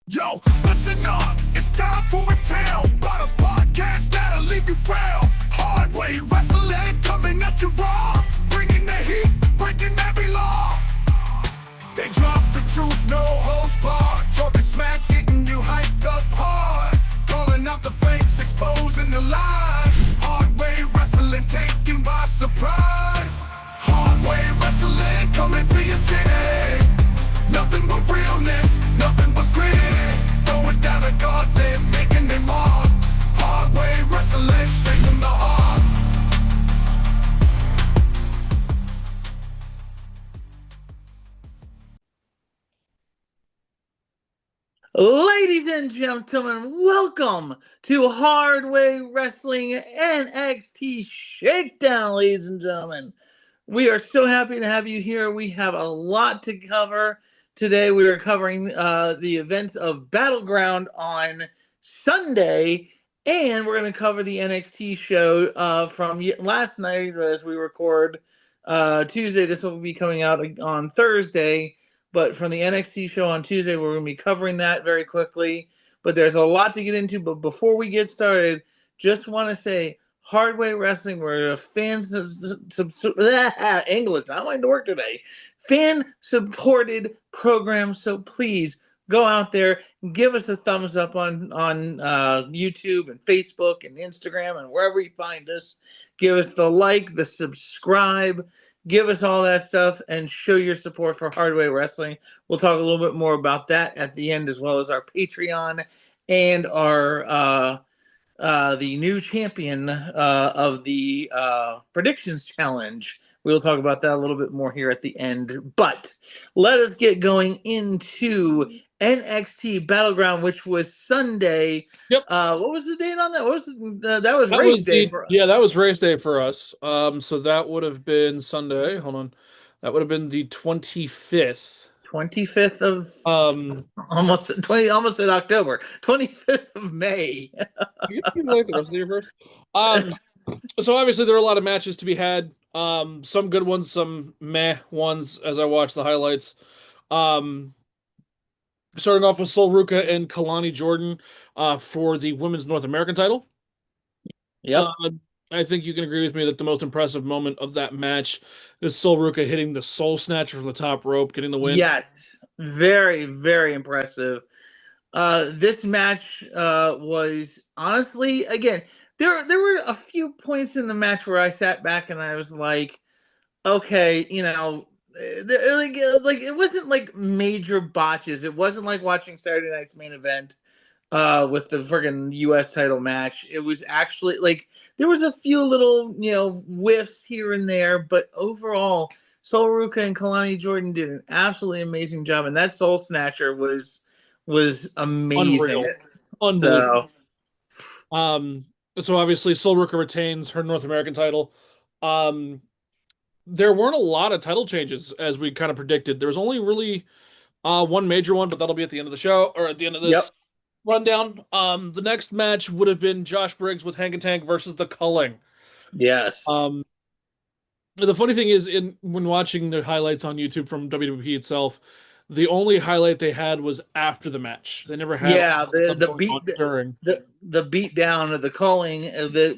Yo, listen up, it's time for a tale about a podcast that'll leave you frail. Hard way wrestling coming at you raw, bringing the heat, breaking every law. They drop the truth, no holds barred, talking smack, getting you hyped up hard, calling out the fakes, exposing the lies. Hard way wrestling taken by surprise. Hard way wrestling coming to your city. Nothing but realness, nothing but grit. Going down a gauntlet, making them mark. Hard way wrestling, straight from the heart. Ladies and gentlemen, welcome to Hardway Wrestling NXT Shakedown, ladies and gentlemen. We are so happy to have you here. We have a lot to cover. Today we are covering the events of Battleground on Sunday, and we're going to cover the NXT show from last night as we record Tuesday. This will be coming out on Thursday. But from the NXT show on Tuesday, we're going to be covering that very quickly. But there's a lot to get into. But before we get started, just want to say, Hardway Wrestling, we're a fans of English. I'm going to work today. Fan-supported program. So please go out there and give us a thumbs up on YouTube and Facebook and Instagram and wherever you find us. Give us the like, the subscribe. Give us all that stuff and show your support for Hardway Wrestling. We'll talk a little bit more about that at the end, as well as our Patreon and our the new champion of the predictions challenge. We'll talk about that a little bit more here at the end. But let us get going into NXT Battleground, which was Sunday. Yep. What was the date on that? What was that was race day for us. Yeah, that was race day for us. So that would have been Sunday. Hold on. That would have been the 25th. 25th of almost in October. 25th of May. You can like the rest of the year first. So obviously there are a lot of matches to be had. Some good ones, some meh ones as I watch the highlights. Starting off with Sol Ruca and Kalani Jordan for the Women's North American title. Yep. I think you can agree with me that the most impressive moment of that match is Sol Ruca hitting the Soul Snatcher from the top rope, getting the win. Yes. Very, very impressive. This match was honestly, again, there were a few points in the match where I sat back and I was like, okay, you know, like it wasn't like major botches. It wasn't like watching Saturday night's main event with the friggin' US title match. It was actually like there was a few little, whiffs here and there, but overall, Sol Ruca and Kalani Jordan did an absolutely amazing job, and that Soul Snatcher was amazing. Unreal. So obviously Sol Ruca retains her North American title. There weren't a lot of title changes as we kind of predicted. There was only really one major one, but that'll be at the end of the show or at the end of this rundown. The next match would have been Josh Briggs with Hank and Tank versus the Culling. Yes. The funny thing is, when watching the highlights on YouTube from WWE itself, the only highlight they had was after the match. They never had the beat down of the Culling,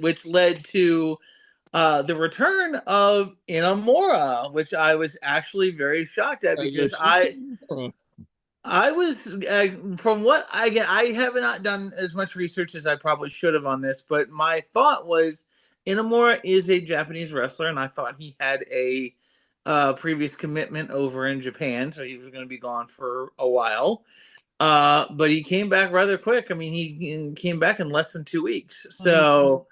which led to the return of Inamura, which I was actually very shocked at because I was from what I have not done as much research as I probably should have on this, but my thought was Inamura is a Japanese wrestler, and I thought he had a previous commitment over in Japan, so he was going to be gone for a while. But he came back rather quick. I mean, he came back in less than 2 weeks. So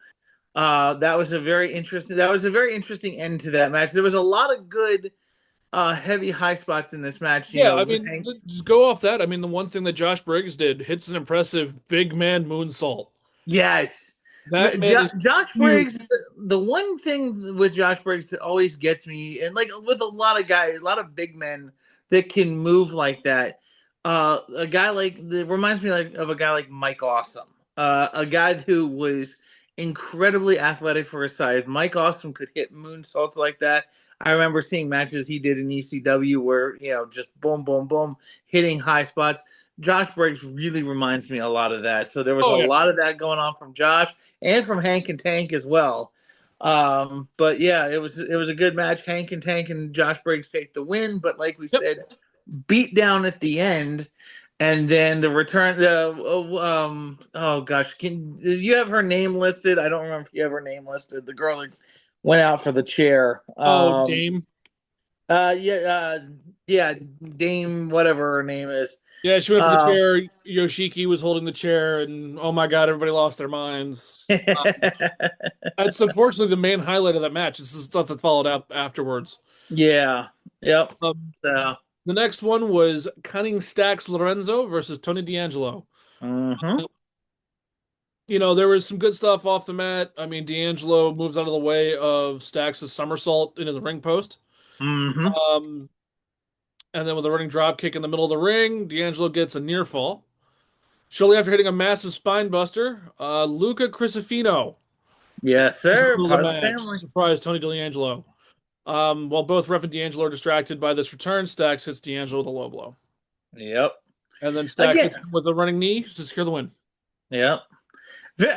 that was a very interesting end to that match. There was a lot of good heavy high spots in this match. Just go off that. I mean, the one thing that Josh Briggs did hits an impressive big man moonsault. Yes. Josh Briggs, the one thing with Josh Briggs that always gets me, and like with a lot of guys, a lot of big men that can move like that, a guy reminds me of a guy like Mike Awesome, a guy who was incredibly athletic for his size. Mike Awesome could hit moonsaults like that. I remember seeing matches he did in ECW where, just boom, boom, boom, hitting high spots. Josh Briggs really reminds me a lot of that. So there was a Oh yeah. lot of that going on from Josh and from Hank and Tank as well. But yeah, it was a good match. Hank and Tank and Josh Briggs take the win, but like we Yep. said, beat down at the end. And then the return, oh gosh, can you have her name listed? I don't remember if you have her name listed. The girl that went out for the chair. Oh, Dame. Yeah, Dame, whatever her name is. Yeah, she went for the Uh, chair. Yoshiki was holding the chair, and oh my god, everybody lost their minds. That's unfortunately the main highlight of that match. It's the stuff that followed up afterwards. yeah, yep. Um, So, the next one was Cunning Stacks Lorenzo versus Tony D'Angelo. mm-hmm, There was some good stuff off the mat. I mean, D'Angelo moves out of the way of Stacks' somersault into the ring post. mm-hmm. Um, and then with a running drop kick in the middle of the ring, D'Angelo gets a near fall. Shortly after hitting a massive spine buster, Luca Crisafino Yes, in the sir. middle of Part the of the match family. surprised Tony D'Angelo. While both Ref and D'Angelo are distracted by this return, Stacks hits D'Angelo with a low blow. Yep. And then Stacks Again, hits him with a running knee to secure the win. yep.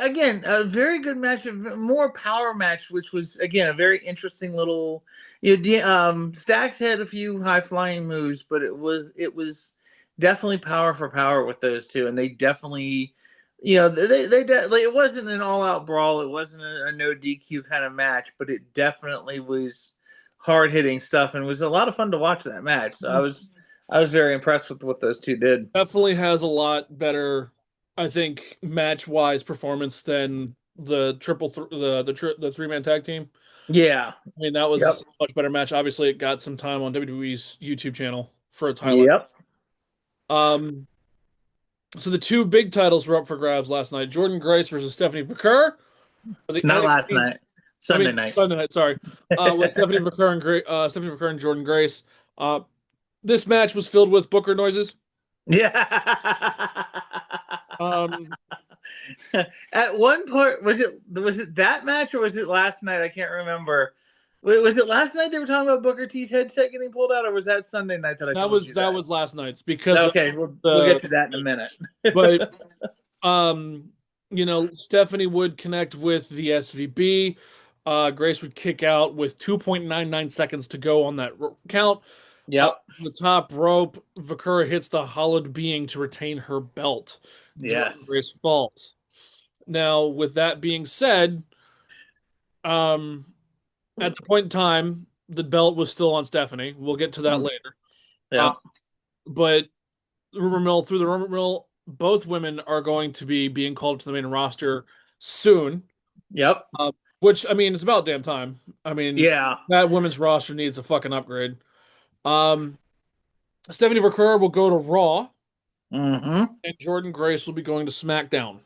Again, a very good match, more power match, which was again a very interesting little. Stacks had a few high flying moves, but it was definitely power for power with those two, and they definitely, like, it wasn't an all out brawl, it wasn't a no DQ kind of match, but it definitely was hard hitting stuff, and it was a lot of fun to watch that match. So I was very impressed with what those two did. Definitely has a lot better, I think, match-wise performance than the the three-man tag team. Yeah. I mean, that was Yep. a much better match. Obviously, it got some time on WWE's YouTube channel for its highlight. Yep. Um, so the two big titles were up for grabs last night: Jordan Grace versus Stephanie Vaquer for the Not last NXT. night. I Sunday mean, night. Sunday night. Sorry, with Stephanie Vaquer and Jordan Grace. This match was filled with Booker noises. Yeah. Um, At one part, was it that match or was it last night? I can't remember. Was it last night they were talking about Booker T's headset getting pulled out, or was that Sunday night that I that told was you that that? was last night's because of Okay, we'll the get to that in a minute. but Stephanie would connect with the SVB. Grace would kick out with 2.99 seconds to go on that count. Yep. The top rope, Vakura hits the hollowed being to retain her belt. Jordan Yes. Grace falls. Now, with that being said, at the point in time, the belt was still on Stephanie. We'll get to that later. Yep. But through the rumor mill, both women are going to be being called to the main roster soon. Yep. Which, I mean, it's about damn time. I mean, Yeah. that women's roster needs a fucking upgrade. Stephanie Vaquer will go to Raw, Mm-hmm. and Jordan Grace will be going to SmackDown.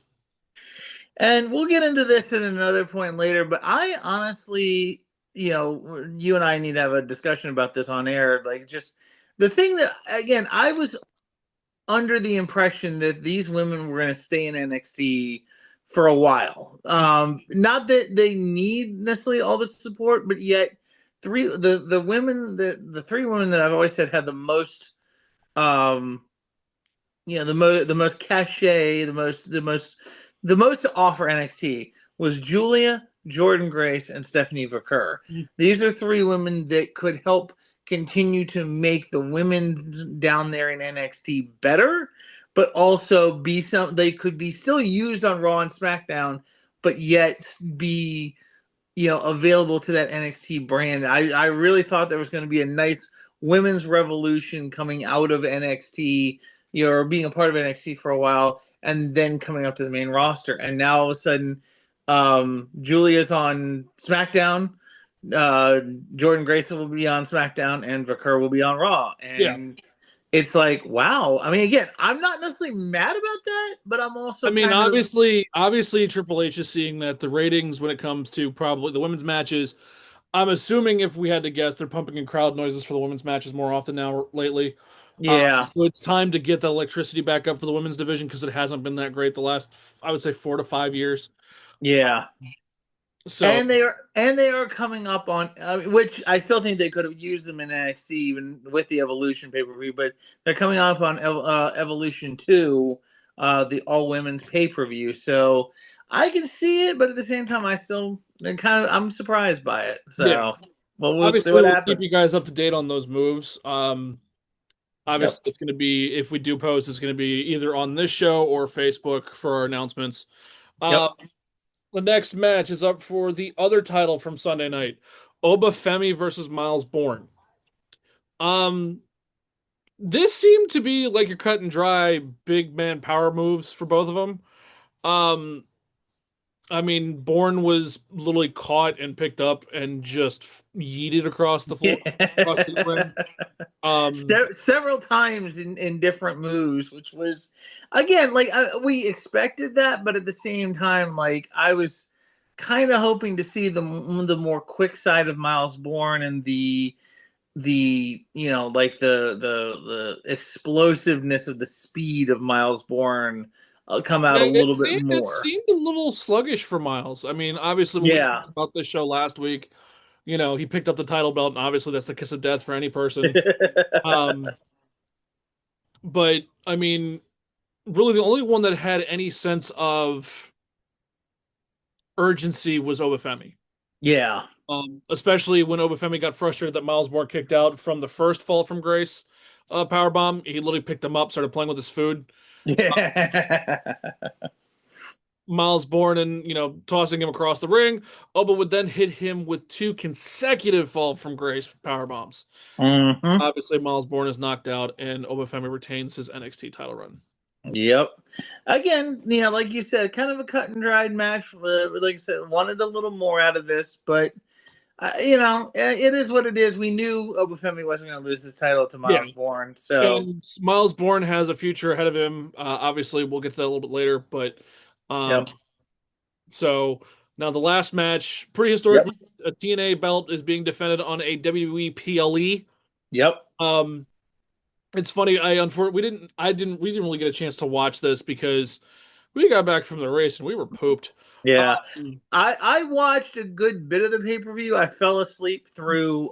And we'll get into this at another point later, but I honestly, you and I need to have a discussion about this on air. Like, just the thing that, again, I was under the impression that these women were going to stay in NXT for a while. Not that they need necessarily all the support, but yet the three women that I've always said had the most, the most cachet, the most to offer NXT was Julia, Jordan Grace, and Stephanie Vaquer. These are three women that could help continue to make the women down there in NXT better, but also they could be still used on Raw and SmackDown, but yet be available to that NXT brand. I really thought there was going to be a nice women's revolution coming out of NXT, or being a part of NXT for a while, and then coming up to the main roster. And now all of a sudden, Julia's on SmackDown, Jordan Grace will be on SmackDown, and Vaquer will be on Raw. And it's like, wow. I mean, again, I'm not necessarily mad about that, but I'm also obviously Triple H is seeing that the ratings when it comes to probably the women's matches, I'm assuming if we had to guess, they're pumping in crowd noises for the women's matches more often now lately. Yeah. So it's time to get the electricity back up for the women's division because it hasn't been that great the last, I would say, 4 to 5 years. Yeah. So and they are coming up on which I still think they could have used them in NXT even with the Evolution pay per view, but they're coming up on Evolution 2, the all women's pay per view. So I can see it, but at the same time, I'm surprised by it. yeah, So well, we'll see obviously what we'll keep you happens. guys up to date on those moves. Yep. Obviously it's going to be, if we do post, it's going to be either on this show or Facebook for our announcements. Yep. Uh, the next match is up for the other title from Sunday night, Oba Femi versus Miles Bourne. Um, this seemed to be like your cut and dry big man power moves for both of them. Um, I mean, Bourne was literally caught and picked up and just yeeted across the floor, across the ring. Several times in different moves, which was again like we expected that, but at the same time, like I was kind of hoping to see the more quick side of Miles Bourne and the like the explosiveness of the speed of Miles Bourne come out Yeah, a little bit it more. seemed a little sluggish for Miles. I mean, obviously, when we Yeah. talked about this show last week, he picked up the title belt, and obviously that's the kiss of death for any person. Um, but I mean, really, the only one that had any sense of urgency was Obafemi. Yeah. Especially when Obafemi got frustrated that Miles Bourne kicked out from the first fall from grace power bomb. He literally picked him up, started playing with his food. Yeah. Miles Bourne and tossing him across the ring. Oba would then hit him with two consecutive fall from grace power bombs. Hmm. Obviously, Miles Bourne is knocked out, and Obafemi retains his NXT title run. Yep. Again, like you said, kind of a cut and dried match. Like I said, wanted a little more out of this, but it is what it is. We knew Obafemi wasn't going to lose his title to Yeah, Miles Bourne, so and Miles Bourne has a future ahead of him. Obviously, we'll get to that a little bit later, but um, yep, so now the last match, prehistoric, yep, a TNA belt is being defended on a WWE PLE. yep, Um, it's funny. We didn't really get a chance to watch this because we got back from the race and we were pooped. yeah. Um, I watched a good bit of the pay per view. I fell asleep through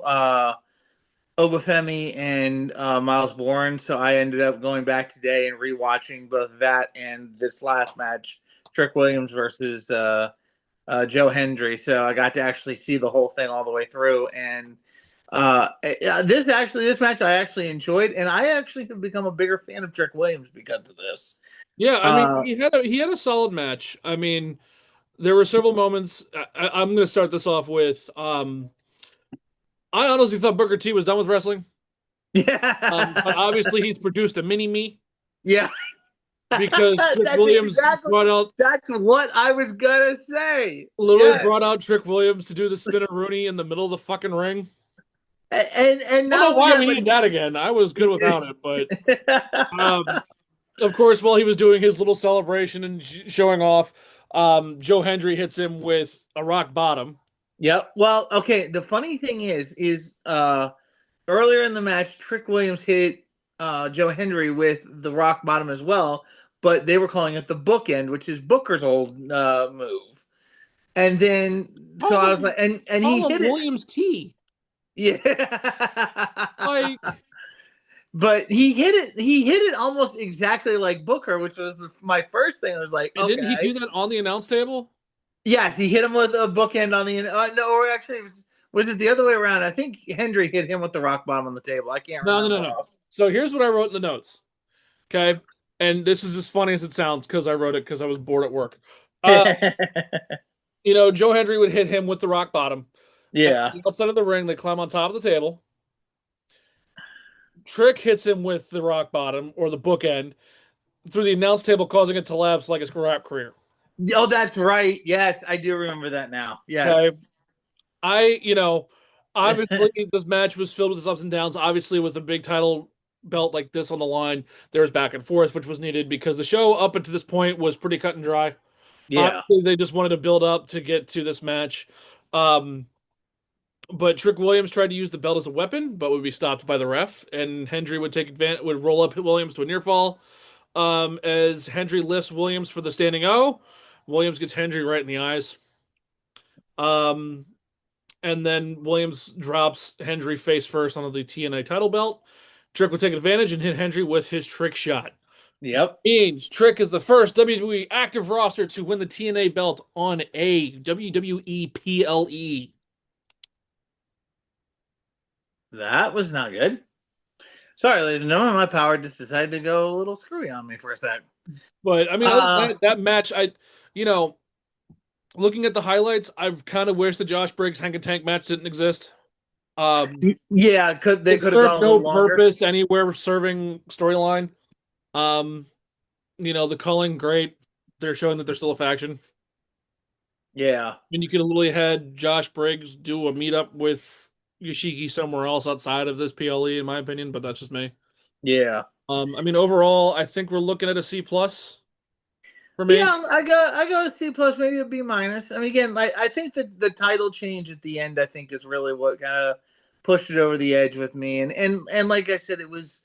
Obafemi and Miles Bourne, so I ended up going back today and rewatching both that and this last match, Trick Williams versus Joe Hendry. So I got to actually see the whole thing all the way through. And this match I actually enjoyed, and I actually have become a bigger fan of Trick Williams because of this. yeah, I mean, Uh, he had a solid match. I mean, there were several moments. I'm going to start this off with. I honestly thought Booker T was done with wrestling. But yeah, obviously he's produced a mini me yeah. because Trick That's Williams exactly brought out that's what I was gonna say. literally Yeah, brought out Trick Williams to do the spin Rooney in the middle of the fucking ring. and I don't not know only why that, we but needed that again. I was good without it, but of course, while he was doing his little celebration and showing off, Joe Hendry hits him with a rock bottom. yep. Well, okay. The funny thing is earlier in the match, Trick Williams hit Joe Hendry with the rock bottom as well, but they were calling it the bookend, which is Booker's old move. And then so I was like, and he Call him hit it, Williams T. yeah. Like, But he hit it. He hit it almost exactly like Booker, which was my first thing. I was like, and didn't he okay, do that on the announce table? yeah. He hit him with a bookend on the. No, or actually, was it the other way around? I think Hendry hit him with the rock bottom on the table. I can't No, no, no, remember. no. So here's what I wrote in the notes. Okay. And this is as funny as it sounds because I wrote it because I was bored at work. Uh, Joe Hendry would hit him with the rock bottom. And Yeah. outside of the ring, they climb on top of the table. Trick hits him with the rock bottom or the bookend through the announce table, causing it to lapse like his rap career. Oh, that's right. Yes, I do remember that now. Okay. Yes. Obviously this match was filled with its ups and downs. Obviously, with a big title belt like this on the line, there was back and forth, which was needed because the show up until this point was pretty cut and dry. Yeah. Obviously, they just wanted to build up to get to this match. But Trick Williams tried to use the belt as a weapon, but would be stopped by the ref, and Hendry would take advantage, would roll up Williams to a near fall. As Hendry lifts Williams for the standing O, Williams gets Hendry right in the eyes. And then Williams drops Hendry face first on the TNA title belt. Trick will take advantage and hit Hendry with his trick shot. Yep. Means Trick is the first WWE active roster to win the TNA belt on a WWE PLE. That was not good. Sorry, ladies and gentlemen, my power just decided to go a little screwy on me for a sec. But I mean, that match, looking at the highlights, I kind of wish the Josh Briggs Hank and Tank match didn't exist. Yeah, they could have gone a no little longer. Purpose anywhere serving storyline. The culling, great. They're showing that they're still a faction. Yeah. I mean, you could have literally had Josh Briggs do a meetup with Yoshiki somewhere else outside of this PLE, in my opinion, but that's just me. Yeah. I mean, overall, I think we're looking at a C+ for me. Yeah, I go C+, maybe a B-. I mean, again, I think that the title change at the end, I think, is really what kind of pushed it over the edge with me. And like I said, it was,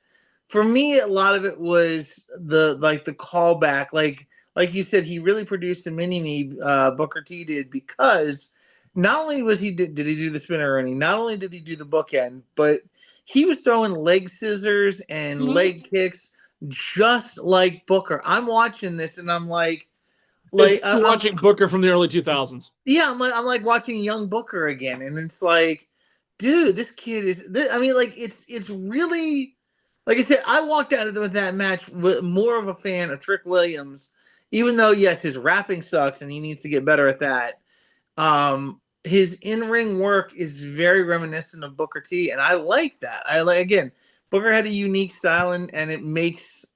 for me, a lot of it was the callback. Like you said, he really produced a mini-me, Booker T did, because not only was did he do the spinner running, not only did he do the bookend, but he was throwing leg scissors and leg kicks just like Booker. I'm watching this and I'm like I'm watching Booker from the early 2000s. Yeah, I'm like watching young Booker again, and it's like, dude, this kid is. I mean, like it's really, like I said, I walked out of with that match with more of a fan of Trick Williams, even though yes, his rapping sucks and he needs to get better at that. His in-ring work is very reminiscent of Booker T, and I like that. Again, Booker had a unique style, and it makes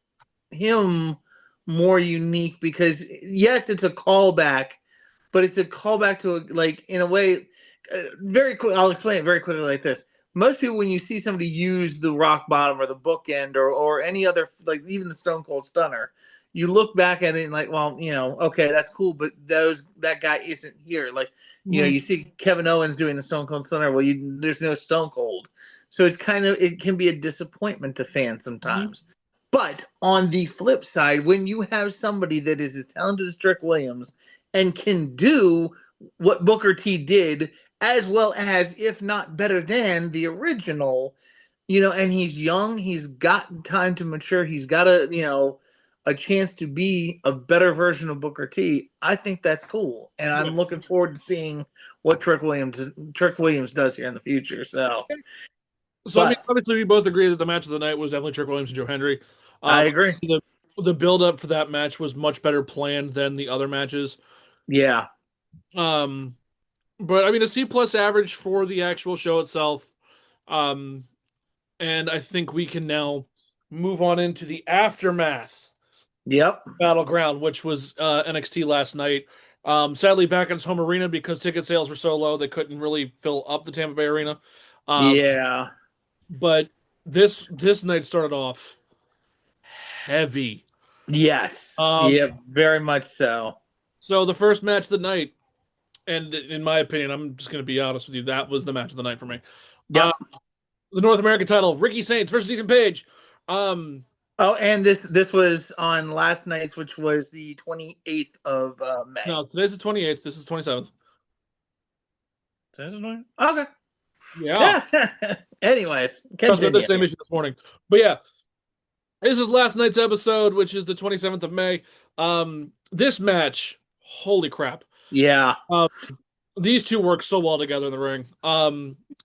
him more unique because yes, it's a callback, but it's a callback to in a way, very quick. I'll explain it very quickly like this. Most people, when you see somebody use the rock bottom or the bookend or any other, like even the Stone Cold Stunner, you look back at it and like, well, okay, that's cool, but that guy isn't here. Like, you see Kevin Owens doing the Stone Cold Stunner. Well, there's no Stone Cold, so it can be a disappointment to fans sometimes. But on the flip side, when you have somebody that is as talented as Trick Williams and can do what Booker T did, as well as, if not better than, the original, and he's young, he's got time to mature, he's got a chance to be a better version of Booker T. I think that's cool, and I'm looking forward to seeing what Trick Williams does here in the future. So I mean, obviously, we both agree that the match of the night was definitely Trick Williams and Joe Hendry. I agree. The build up for that match was much better planned than the other matches. Yeah. But I mean, a C+ average for the actual show itself. And I think we can now move on into the aftermath. Yep. Battleground, which was NXT last night. Sadly, back in its home arena because ticket sales were so low they couldn't really fill up the Tampa Bay arena. Yeah. But this night started off heavy. Yes. Yeah, very much so. So the first match of the night, and in my opinion, I'm just going to be honest with you, that was the match of the night for me. Yep. The North American title, Ricky Saints versus Ethan Page. And this was on last night's, which was the 28th of May. No, today's the 28th. This is 27th. Today's the 28th? Okay. Yeah. Anyways, continue. The same issue this morning. But yeah, this is last night's episode, which is the 27th of May. This match, holy crap. Yeah. These two work so well together in the ring.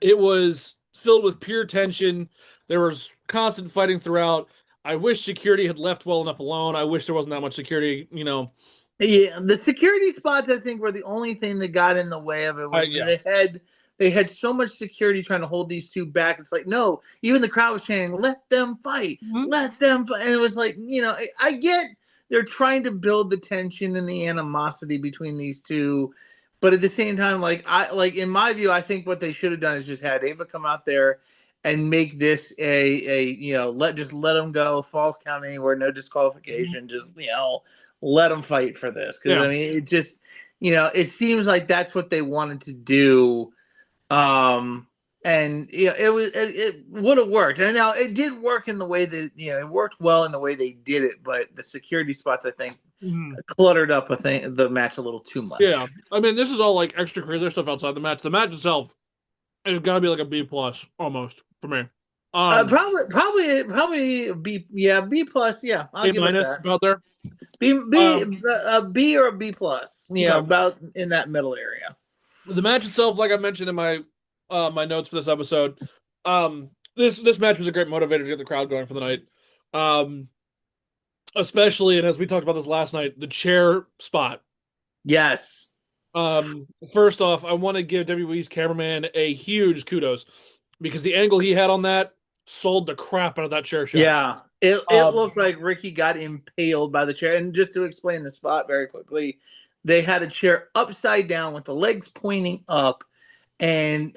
It was filled with pure tension. There was constant fighting throughout. I wish security had left well enough alone. I wish there wasn't that much security, Yeah, the security spots, I think, were the only thing that got in the way of it. They had so much security trying to hold these two back. It's like, no, even the crowd was chanting, let them fight, let them fight. And it was like, I get they're trying to build the tension and the animosity between these two. But at the same time, in my view, I think what they should have done is just had Ava come out there and make this let them go, false count anywhere, no disqualification, just let them fight for this. Because I mean, it just it seems like that's what they wanted to do. And it would have worked. And now it did work in the way that it worked well in the way they did it, but the security spots I think cluttered up the match a little too much. Yeah, I mean this is all like extracurricular stuff outside the match. The match itself has got to be like a B plus almost for me. Probably B. Yeah, B plus. Yeah, I'll give it that. About there. B or a B plus. Yeah, okay. About in that middle area. The match itself, like I mentioned in my my notes for this episode, this match was a great motivator to get the crowd going for the night. Especially, and as we talked about this last night, the chair spot. Yes. First off, I want to give WWE's cameraman a huge kudos because the angle he had on that sold the crap out of that chair shot. Yeah, it looked like Ricky got impaled by the chair. And just to explain the spot very quickly, they had a chair upside down with the legs pointing up, and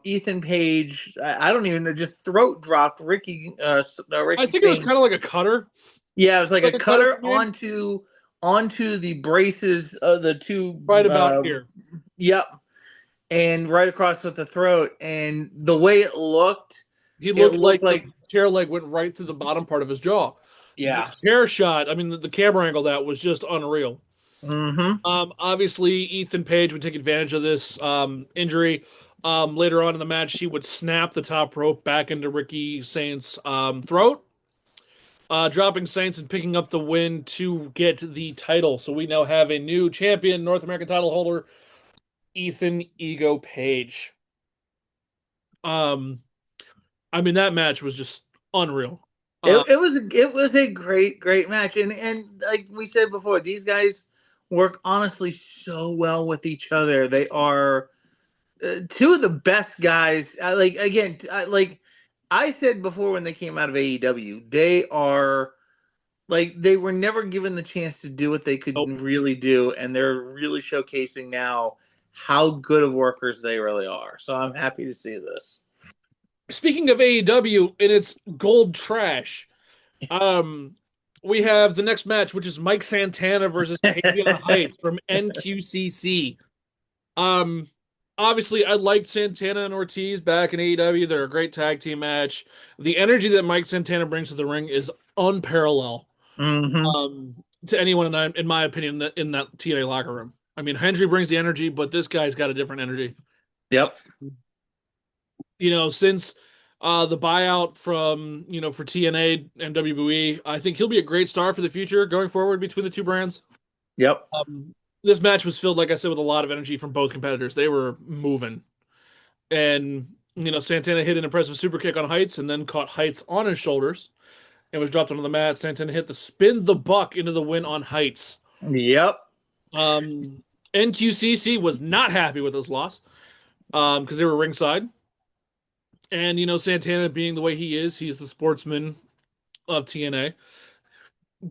Ethan Page, I don't even know, just throat dropped Ricky. Ricky I think it was kind of like a cutter. Yeah, it was like a cutter onto the braces of the two. Right about here. Yep. And right across with the throat. And the way it looked, he looked like the chair leg went right through the bottom part of his jaw. Yeah. The chair shot, I mean, the camera angle that was just unreal. Mm-hmm. Obviously, Ethan Page would take advantage of this injury. Later on in the match, he would snap the top rope back into Ricky Saint's throat, dropping Saints and picking up the win to get the title. So we now have a new champion, North American title holder, Ethan Ego Page. I mean, that match was just unreal. It was a great match, and like we said before, these guys work honestly so well with each other. They are two of the best guys. Like I said before when they came out of AEW, they are like they were never given the chance to do what they could really do, and they're really showcasing now how good of workers they really are. So I'm happy to see this. Speaking of AEW and its gold trash, we have the next match, which is Mike Santana versus Tatum Heights from NQCC. Obviously, I liked Santana and Ortiz back in AEW. They're a great tag team match. The energy that Mike Santana brings to the ring is unparalleled to anyone, in my opinion, in that TNA locker room. I mean, Hendry brings the energy, but this guy's got a different energy. Yep. Since the buyout from, for TNA and WWE, I think he'll be a great star for the future going forward between the two brands. Yep. This match was filled, like I said, with a lot of energy from both competitors. They were moving. And, Santana hit an impressive super kick on Heights and then caught Heights on his shoulders and was dropped onto the mat. Santana hit the spin the buck into the win on Heights. Yep. NQCC was not happy with this loss because they were ringside. And, Santana being the way he is, he's the sportsman of TNA,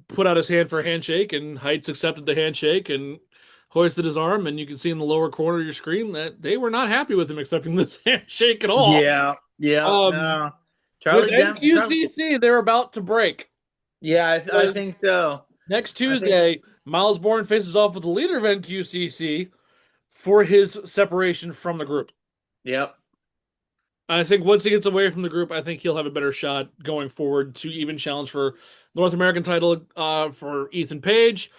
put out his hand for a handshake, and Heights accepted the handshake and hoisted his arm, and you can see in the lower corner of your screen that they were not happy with him accepting this handshake at all. Yeah. No. With NQCC, they're about to break. Yeah, I think so. Next Tuesday, Miles Bourne faces off with the leader of NQCC for his separation from the group. Yep. I think once he gets away from the group, I think he'll have a better shot going forward to even challenge for North American title for Ethan Page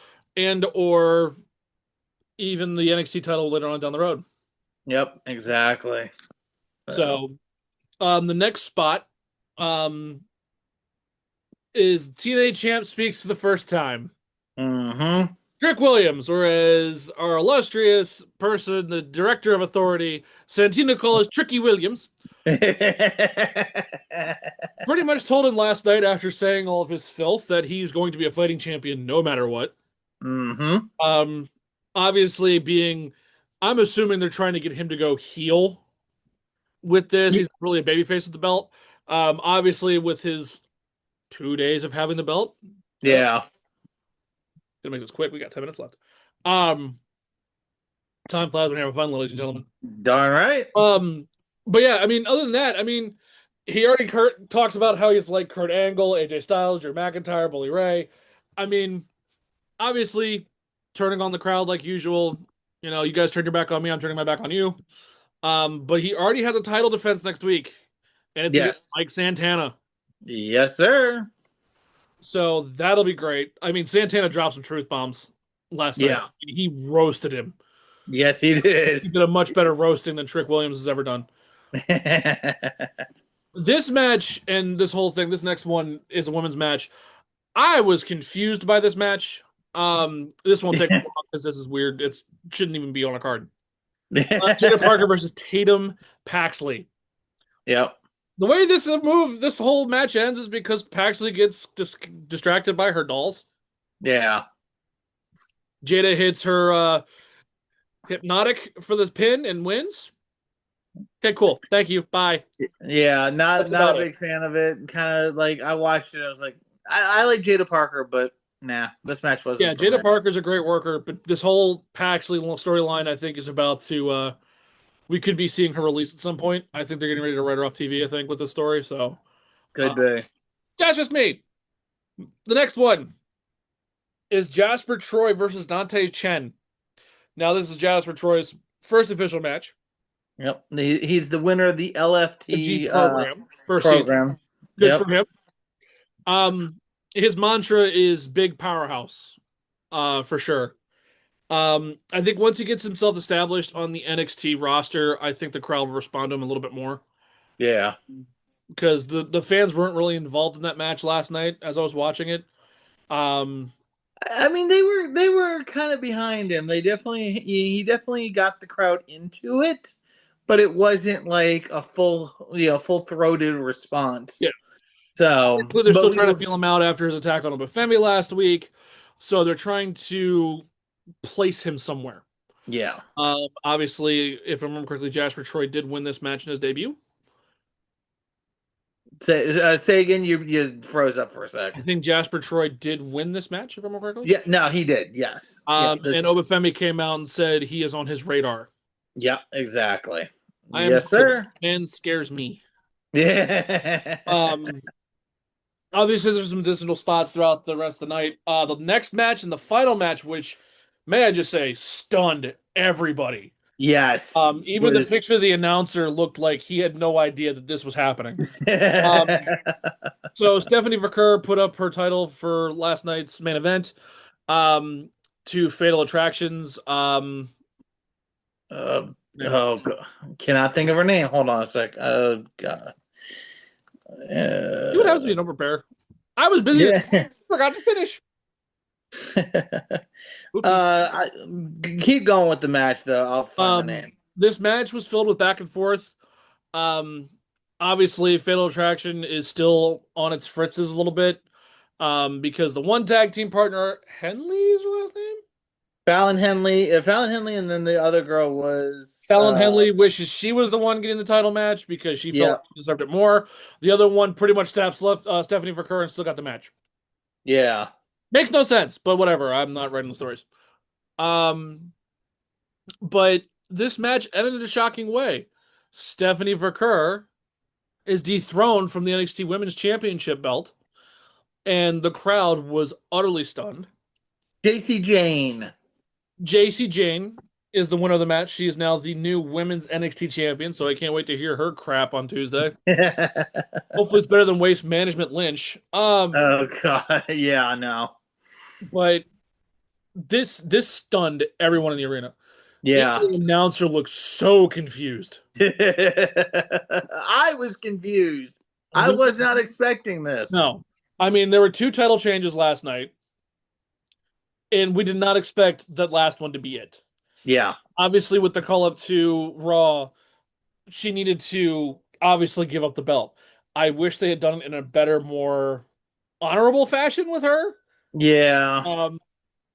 or even the NXT title later on down the road. Yep, exactly. So the next spot is TNA Champ speaks for the first time. Mm-hmm. Trick Williams, or as our illustrious person, the director of authority, Santino calls Tricky Williams, pretty much told him last night after saying all of his filth that he's going to be a fighting champion no matter what. Mm-hmm. Obviously I'm assuming they're trying to get him to go heel with this. He's really a babyface with the belt. Obviously with his 2 days of having the belt. Yeah. Gonna make this quick. We got 10 minutes left. Time flies when you're having fun, ladies and gentlemen. Darn right. But yeah, I mean, other than that, I mean, he already talks about how he's like Kurt Angle, AJ Styles, Drew McIntyre, Bully Ray. I mean, obviously, turning on the crowd like usual. You guys turn your back on me, I'm turning my back on you. But he already has a title defense next week, and it's against Yes. Mike Santana. Yes, sir. So that'll be great. I mean, Santana dropped some truth bombs last night. Yeah. He roasted him. Yes, he did. He did a much better roasting than Trick Williams has ever done. This match and this whole thing, this next one is a women's match. I was confused by this match. This won't take long because this is weird. It shouldn't even be on a card. Jaida Parker versus Tatum Paxley. Yep. The way this whole match ends is because Paxley gets distracted by her dolls. Yeah. Jaida hits her hypnotic for the pin and wins. Okay, cool. Thank you. Bye. Yeah, not That's a big fan of it. Kind of like I watched it. I was like, I like Jaida Parker, but nah, this match wasn't. Yeah, Jaida Parker's a great worker, but this whole Paxley storyline, I think, is about to. We could be seeing her release at some point. I think they're getting ready to write her off TV. I think with the story. So, Could be. that's just me. The next one is Jasper Troy versus Dante Chen. Now, this is Jasper Troy's first official match. Yep. He's the winner of the LFT program. program. Good for him. His mantra is big powerhouse, for sure. I think once he gets himself established on the NXT roster, I think the crowd will respond to him a little bit more. Yeah. Because the fans weren't really involved in that match last night as I was watching it. I mean, they were kind of behind him. He definitely got the crowd into it, but it wasn't like a full-throated response. Yeah. So they're still trying to feel him out after his attack on Obafemi last week. So they're trying to place him somewhere. Yeah. Obviously, if I remember correctly, Jasper Troy did win this match in his debut. Say again. You froze up for a sec. I think Jasper Troy did win this match, if I remember correctly. Yeah. No, he did. Yes. And Obafemi came out and said he is on his radar. Yeah. Exactly. Yes, sir. And scares me. Yeah. Obviously, there's some additional spots throughout the rest of the night. The next match and the final match, which, may I just say, stunned everybody. Yes. Even the picture of the announcer looked like he had no idea that this was happening. So Stephanie Vaquer put up her title for last night's main event to Fatal Attractions. Oh, cannot think of her name. Hold on a sec. Oh, God. You would have to be an unprepared. I was busy. Yeah. Forgot to finish. Keep going with the match, though. I'll find the name. This match was filled with back and forth. Obviously, Fatal Attraction is still on its fritzes a little bit because the one tag team partner, Henley is her last name? Fallon Henley, and then the other girl was... Fallon Henley wishes she was the one getting the title match because she felt she deserved it more. The other one pretty much left Stephanie Vaquer and still got the match. Yeah. Makes no sense, but whatever. I'm not writing the stories. But this match ended in a shocking way. Stephanie Vaquer is dethroned from the NXT Women's Championship belt, and the crowd was utterly stunned. Jayne is the winner of the match. She is now the new women's NXT champion, so I can't wait to hear her crap on Tuesday. Hopefully it's better than Waste Management Lynch. Oh, God. Yeah, I know. But this stunned everyone in the arena. Yeah. The announcer looked so confused. I was confused. I was not expecting this. No. I mean, there were 2 title changes last night, and we did not expect that last one to be it. Yeah. Obviously, with the call-up to Raw, she needed to obviously give up the belt. I wish they had done it in a better, more honorable fashion with her. Yeah.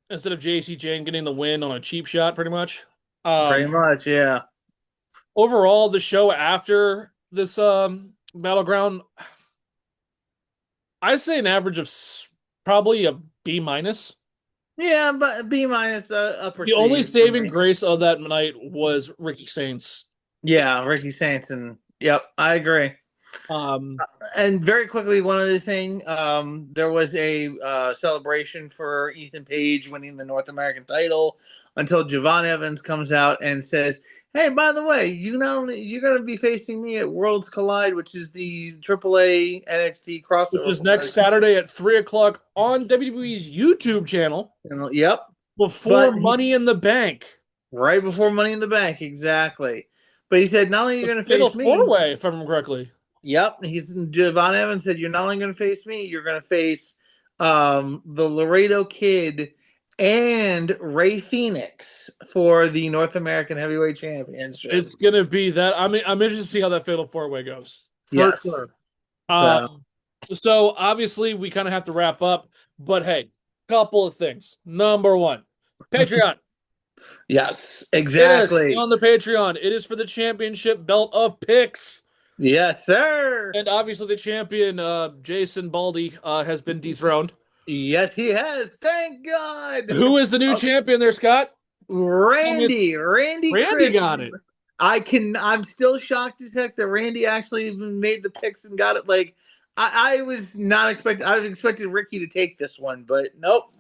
Instead of Jayne getting the win on a cheap shot, pretty much. Pretty much, yeah. Overall, the show after this Battleground, I'd say an average of probably a B-. Yeah, but B-, upper The only saving grace of that night was Ricky Saints. Yeah, Ricky Saints, and yep, I agree. And very quickly, one other thing, there was a celebration for Ethan Page winning the North American title until Javon Evans comes out and says, "Hey, by the way, you're going to be facing me at Worlds Collide, which is the AAA NXT crossover, which is next Saturday at 3:00 on WWE's YouTube channel." Yep, before Money in the Bank. Right before Money in the Bank, exactly. But he said, not only are you going to face me, four-way, if I remember correctly. Yep, Javon Evans said, you're not only going to face me, you're going to face the Laredo Kid and Ray Phoenix for the North American Heavyweight Championship. It's going to be that. I mean, I'm interested to see how that fatal four-way goes. Yes. Sure. So obviously we kind of have to wrap up, but hey, couple of things. Number one, Patreon. Yes, exactly. On the Patreon, it is for the championship belt of picks. Yes, sir. And obviously the champion, Jason Baldy, has been dethroned. Yes, he has. Thank God. Who is the new champion there, Scott? Randy Chris. Got it. I'm still shocked as heck that Randy actually even made the picks and got it. Like, I was not expecting. I was expecting Ricky to take this one, but nope.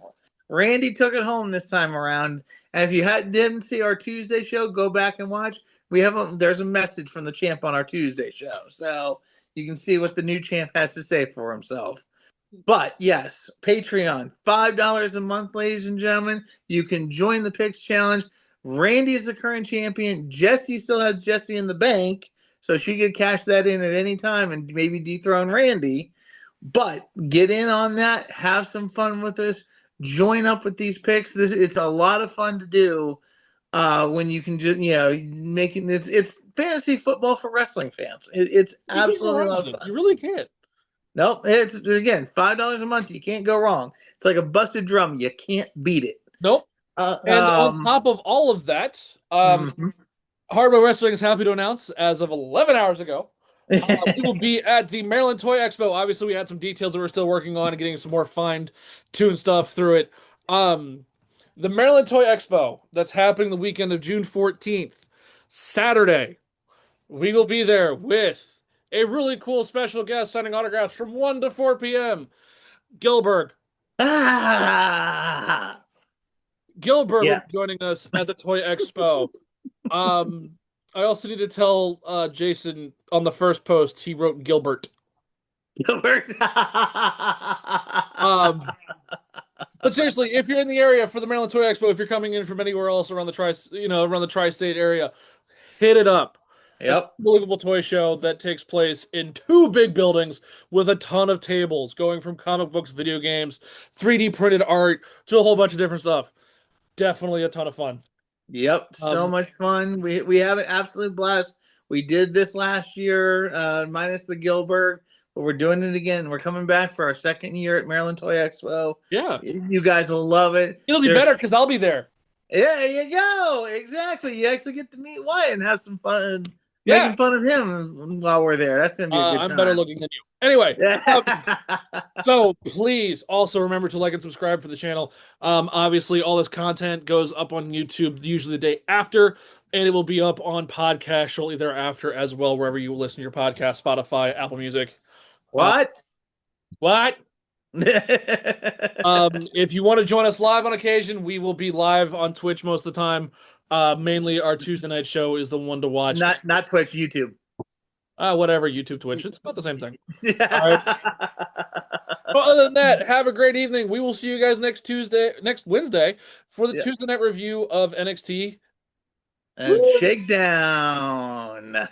Randy took it home this time around. And if you didn't see our Tuesday show, go back and watch. There's a message from the champ on our Tuesday show, so you can see what the new champ has to say for himself. But yes, Patreon, $5 a month, ladies and gentlemen. You can join the picks challenge. Randy is the current champion. Jacy still has Jacy in the bank, so she could cash that in at any time and maybe dethrone Randy. But get in on that. Have some fun with us. Join up with these picks. It's a lot of fun to do when you can just making it's fantasy football for wrestling fans. It's absolutely a lot of fun. You really can't. Nope. It's again $5 a month. You can't go wrong. It's like a busted drum. You can't beat it. Nope. And on top of all of that, Hardware Wrestling is happy to announce, as of 11 hours ago, we will be at the Maryland Toy Expo. Obviously, we had some details that we're still working on and getting some more fine-tuned stuff through it. The Maryland Toy Expo, that's happening the weekend of June 14th, Saturday. We will be there with a really cool special guest signing autographs from 1 to 4 p.m. Gilbert. Gilbert will be joining us at the Toy Expo. I also need to tell Jason on the first post, he wrote Gilbert. Gilbert. But seriously, if you're in the area for the Maryland Toy Expo, if you're coming in from anywhere else around the tri-state area, hit it up. Yep. Unbelievable toy show that takes place in 2 big buildings with a ton of tables, going from comic books, video games, 3D printed art, to a whole bunch of different stuff. Definitely a ton of fun. Yep, so much fun. We have an absolute blast. We did this last year, minus the Gilbert, but we're doing it again. We're coming back for our second year at Maryland Toy Expo. Yeah. You guys will love it. It'll be better because I'll be there. Yeah, there you go. Exactly. You actually get to meet Wyatt and have some fun. Making fun of him while we're there. That's going to be a good time. I'm better looking than you. Anyway, so please also remember to like and subscribe for the channel. Obviously, all this content goes up on YouTube usually the day after, and it will be up on podcast shortly thereafter as well, wherever you listen to your podcast, Spotify, Apple Music. What? If you want to join us live on occasion, we will be live on Twitch most of the time. Mainly our Tuesday night show is the one to watch. Not Twitch, YouTube. Whatever, YouTube, Twitch. It's about the same thing. All right. Well, other than that, have a great evening. We will see you guys next Wednesday for the Tuesday night review of NXT and Shakedown.